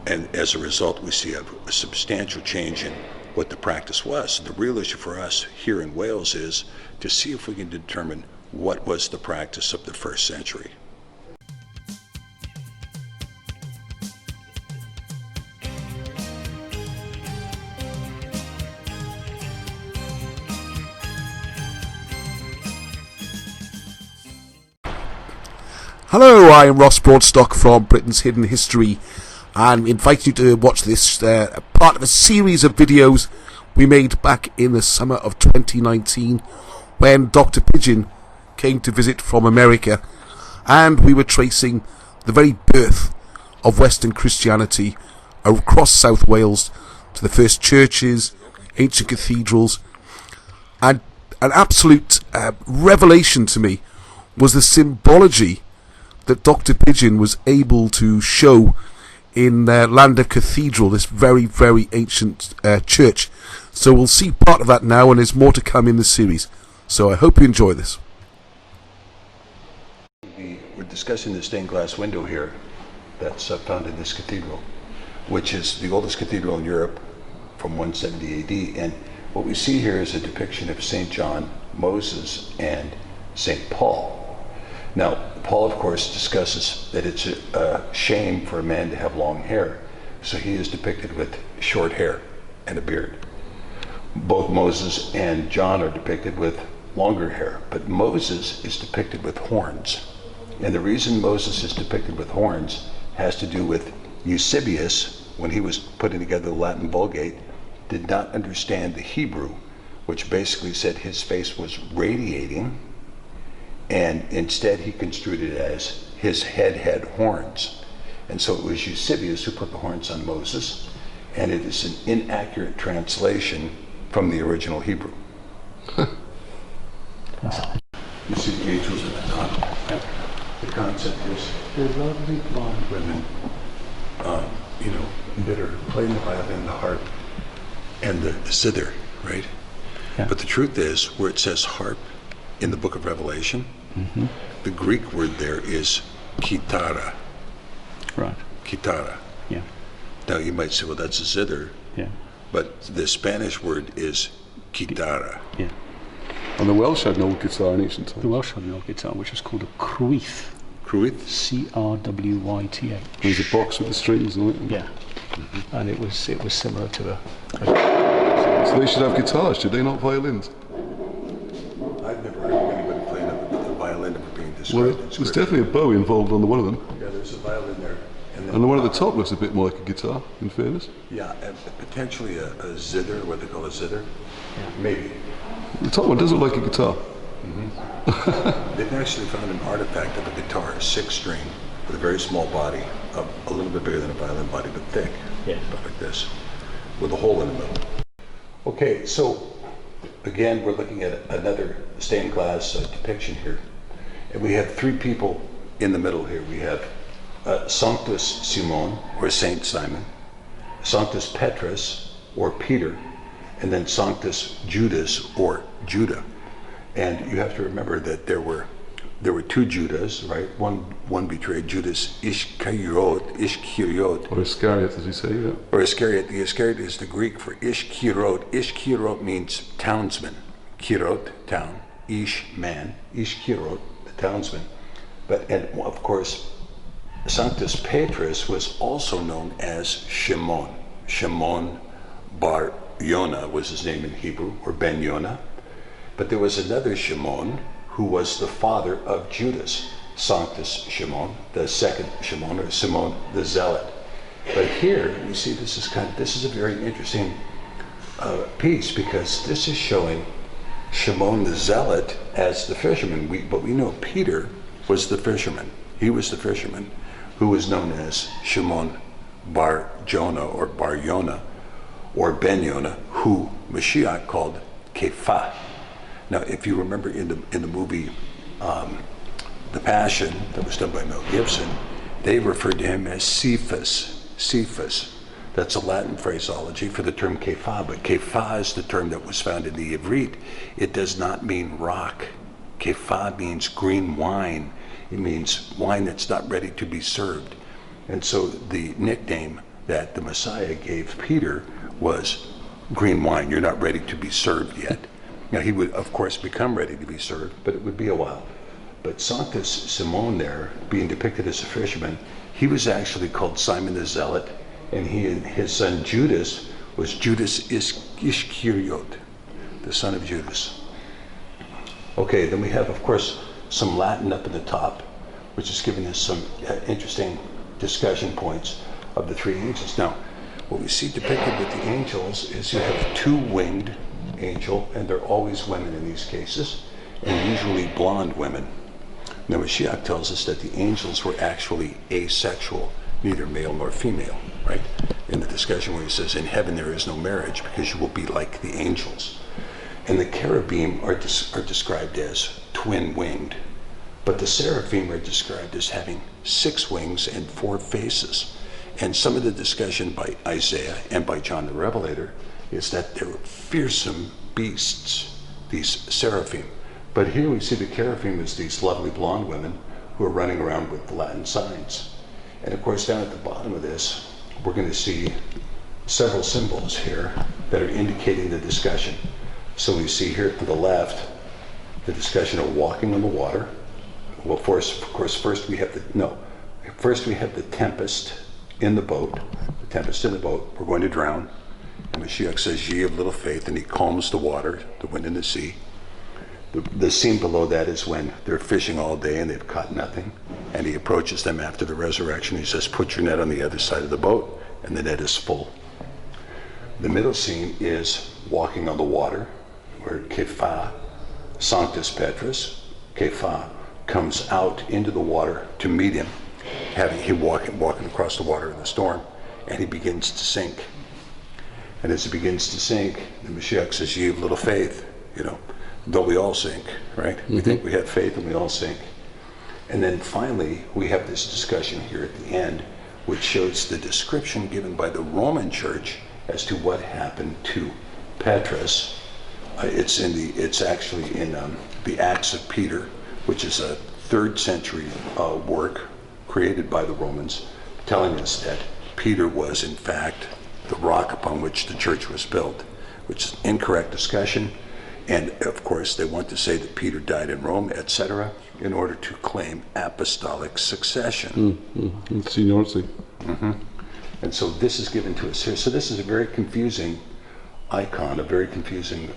And as a result, we see a substantial change in what the practice was. The real issue for us here in Wales is to see if we can determine what was the practice of the first century. Hello, I'm Ross Broadstock from Britain's Hidden History, and invite you to watch this part of a series of videos we made back in the summer of 2019 when Dr. Pidgeon came to visit from America, and we were tracing the very birth of Western Christianity across South Wales to the first churches, ancient cathedrals, and an absolute revelation to me was the symbology that Dr. Pidgeon was able to show in Llandaff Cathedral, this very, very ancient church. So we'll see part of that now, and there's more to come in the series. So I hope you enjoy this. We're discussing the stained glass window here that's found in this cathedral, which is the oldest cathedral in Europe from 170 AD. And what we see here is a depiction of St. John, Moses, and St. Paul. Now, Paul, of course, discusses that it's a shame for a man to have long hair, so he is depicted with short hair and a beard. Both Moses and John are depicted with longer hair, but Moses is depicted with horns. And the reason Moses is depicted with horns has to do with Eusebius, when he was putting together the Latin Vulgate, did not understand the Hebrew, which basically said his face was radiating, and instead he construed it as his head had horns. And so it was Eusebius who put the horns on Moses, and it is an inaccurate translation from the original Hebrew. You see the angels at the top? The concept is they're lovely blonde women, that are playing the violin, the harp, and the zither, right? Yeah. But the truth is, where it says harp in the book of Revelation, the Greek word there is kitara. Right. Kitara. Yeah. Now you might say, well, that's a zither. Yeah. But the Spanish word is kitara. Yeah. And the Welsh had an old guitar in ancient times. The Welsh had an old guitar which was called a crwyth. Crwyth? C-R-W-Y-T-H. There's a box with the strings on it. Yeah. And it was similar to So they should have guitars, should they, not violins? I've never heard of anybody playing a violin ever being Well, described. there's definitely a bow involved on the one of them. Yeah, there's a violin there. And the one at the top looks a bit more like a guitar, in fairness. Yeah, and potentially a zither, what they call a zither. Yeah. Maybe. The top one does look like a guitar. They've actually found an artifact of a guitar, 6-string, with a very small body, a little bit bigger than a violin body, but thick. Yeah. Like this, with a hole in the middle. Okay, so again, we're looking at another stained glass depiction here. And we have 3 people in the middle here. We have Sanctus Simon, or Saint Simon, Sanctus Petrus, or Peter, and then Sanctus Judas, or Judah. And you have to remember that there were 2 Judas, right? One betrayed Judas Iscariot, Or Iscariot, as you say, yeah. or Iscariot. The Iscariot is the Greek for Ishkirot. Ishkirot means townsman. Kirot, town. Ish, man. Ishkirot, the townsman. And of course, Sanctus Petrus was also known as Shimon. Shimon bar Yonah was his name in Hebrew, or Ben Yonah. But there was another Shimon who was the father of Judas, Sanctus Shimon, the second Shimon, or Simon the Zealot. But here you see this is a very interesting piece, because this is showing Shimon the Zealot as the fisherman. But we know Peter was the fisherman. He was the fisherman who was known as Shimon bar Jonah, or bar Yonah, or Ben Yonah, who Mashiach called Kephah. Now, if you remember in the movie The Passion, that was done by Mel Gibson, they referred to him as Cephas. Cephas. That's a Latin phraseology for the term Kephah, but Kephah is the term that was found in the Ivrit. It does not mean rock. Kephah means green wine. It means wine that's not ready to be served. And so the nickname that the Messiah gave Peter was green wine. You're not ready to be served yet. Now, he would, of course, become ready to be served, but it would be a while. But Sanctus Simon there, being depicted as a fisherman, he was actually called Simon the Zealot, and his son Judas was Judas Iscariot, the son of Judas. Okay, then we have, of course, some Latin up in the top, which is giving us some interesting discussion points of the three angels. Now, what we see depicted with the angels is you have two-winged angel, and they're always women in these cases, and usually blonde women. Now, Mashiach tells us that the angels were actually asexual, neither male nor female, right? In the discussion where he says, in heaven there is no marriage because you will be like the angels. And the cherubim are described as twin-winged, but the seraphim are described as having 6 wings and 4 faces. And some of the discussion by Isaiah and by John the Revelator is that they're fearsome beasts, these seraphim. But here we see the cherubim as these lovely blonde women who are running around with the Latin signs. And of course, down at the bottom of this, we're going to see several symbols here that are indicating the discussion. So we see here to the left, the discussion of walking on the water. Well, of course, first we have the tempest in the boat. The tempest in the boat, we're going to drown. And Mashiach says, ye of little faith, and he calms the water, the wind and the sea. The scene below that is when they're fishing all day and they've caught nothing. And he approaches them after the resurrection. He says, put your net on the other side of the boat, and the net is full. The middle scene is walking on the water, where Kepha, Sanctus Petrus, Kepha, comes out into the water to meet him, walking across the water in the storm, and he begins to sink. And as he begins to sink, the Mashiach says, ye of little faith, though we all sink, right? Mm-hmm. We think we have faith and we all sink. And then finally, we have this discussion here at the end, which shows the description given by the Roman Church as to what happened to Petrus. It's actually in the Acts of Peter, which is a 3rd century work created by the Romans, telling us that Peter was in fact the rock upon which the church was built, which is incorrect discussion. And of course, they want to say that Peter died in Rome, etc., in order to claim apostolic succession. Seniority. Mm-hmm. And so this is given to us here. So this is a very confusing icon, a very confusing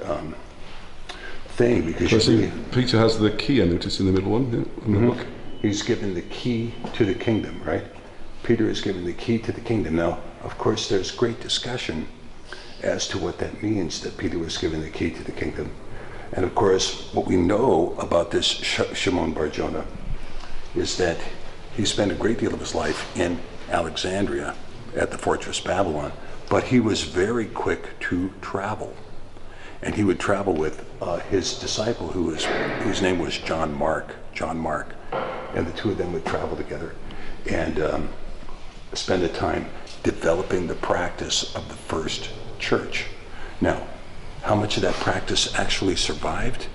thing, because Peter has the key, I noticed, in the middle one in the book. He's given the key to the kingdom, right? Peter is given the key to the kingdom. Now, of course, there's great discussion as to what that means, that Peter was given the key to the kingdom. And of course, what we know about this Shimon Bar Jonah is that he spent a great deal of his life in Alexandria at the fortress Babylon, but he was very quick to travel. And he would travel with his disciple, whose name was John Mark, and the two of them would travel together and spend the time developing the practice of the first church. Now, how much of that practice actually survived?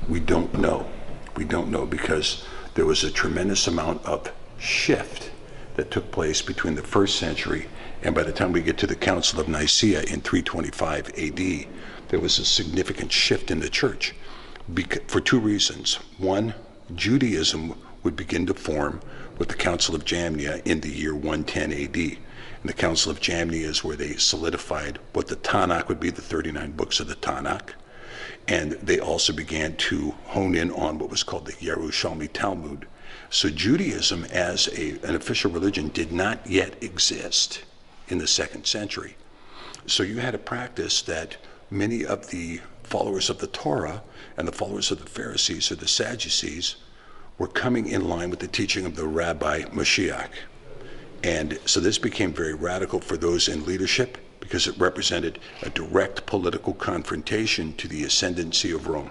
We don't know. We don't know, because there was a tremendous amount of shift that took place between the 1st century and by the time we get to the Council of Nicaea in 325 AD, there was a significant shift in the church for 2 reasons. One, Judaism would begin to form with the Council of Jamnia in the year 110 AD. And the Council of Jamnia is where they solidified what the Tanakh would be, the 39 books of the Tanakh. And they also began to hone in on what was called the Yerushalmi Talmud. So Judaism as an official religion did not yet exist in the 2nd century. So you had a practice that many of the followers of the Torah and the followers of the Pharisees or the Sadducees were coming in line with the teaching of the Rabbi Mashiach. And so this became very radical for those in leadership, because it represented a direct political confrontation to the ascendancy of Rome.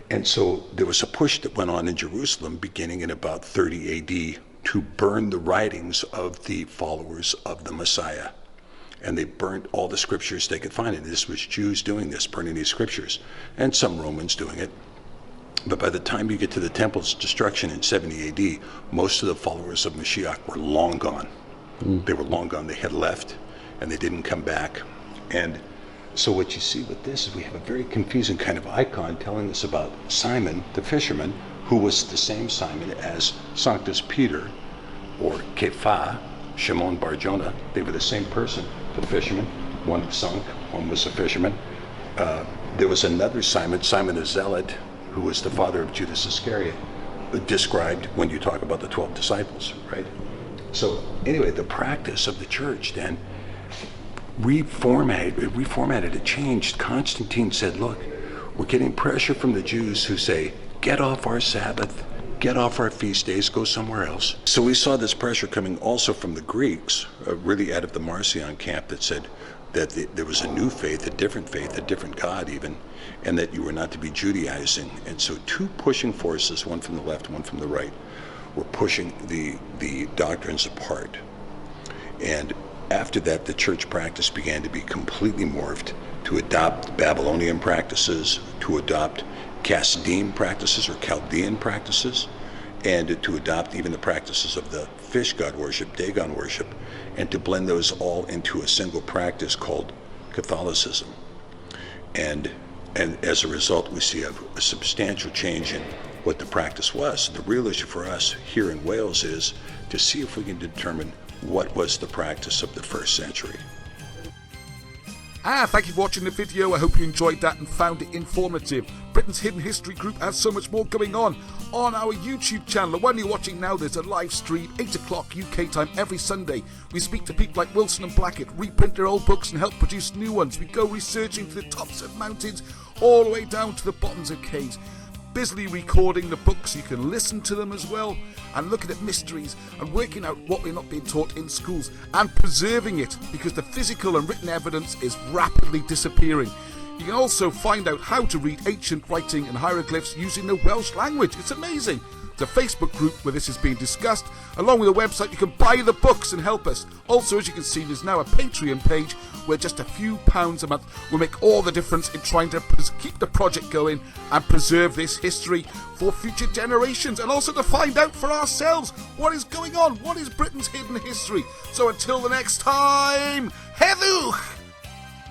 And so there was a push that went on in Jerusalem beginning in about 30 AD to burn the writings of the followers of the Messiah. And they burnt all the scriptures they could find. And this was Jews doing this, burning these scriptures, and some Romans doing it. But by the time you get to the temple's destruction in 70 AD, most of the followers of Mashiach were long gone. They were long gone. They had left, and they didn't come back. And so what you see with this is we have a very confusing kind of icon telling us about Simon, the fisherman, who was the same Simon as Sanctus Peter, or Kepha, Shimon Bar Jonah. They were the same person, the fisherman. One sunk, one was a fisherman. There was another Simon, Simon the Zealot, who was the father of Judas Iscariot, described when you talk about the 12 disciples, right? So anyway, the practice of the church then reformatted, it changed. Constantine said, look, we're getting pressure from the Jews who say, get off our Sabbath, get off our feast days, go somewhere else. So we saw this pressure coming also from the Greeks, really out of the Marcion camp, that said that there was a new faith, a different God even, and that you were not to be Judaizing. And so two pushing forces, one from the left, one from the right, were pushing the doctrines apart. And after that, the church practice began to be completely morphed to adopt Babylonian practices, to adopt Kasdim practices or Chaldean practices, and to adopt even the practices of the fish god worship, Dagon worship, and to blend those all into a single practice called Catholicism. And as a result, we see a substantial change in what the practice was. The real issue for us here in Wales is to see if we can determine what was the practice of the first century. Thank you for watching the video. I hope you enjoyed that and found it informative. Britain's Hidden History Group has so much more going on our YouTube channel. The one you're watching now, there's a live stream, 8 o'clock UK time every Sunday. We speak to people like Wilson and Blackett, reprint their old books and help produce new ones. We go researching to the tops of mountains all the way down to the bottoms of caves. Busily recording the books, you can listen to them as well, and looking at mysteries and working out what we're not being taught in schools and preserving it, because the physical and written evidence is rapidly disappearing. You can also find out how to read ancient writing and hieroglyphs using the Welsh language. It's amazing. There's a Facebook group where this is being discussed. Along with a website, you can buy the books and help us. Also, as you can see, there's now a Patreon page where just a few pounds a month will make all the difference in trying to keep the project going and preserve this history for future generations, and also to find out for ourselves what is going on, what is Britain's hidden history. So until the next time, Heddwch!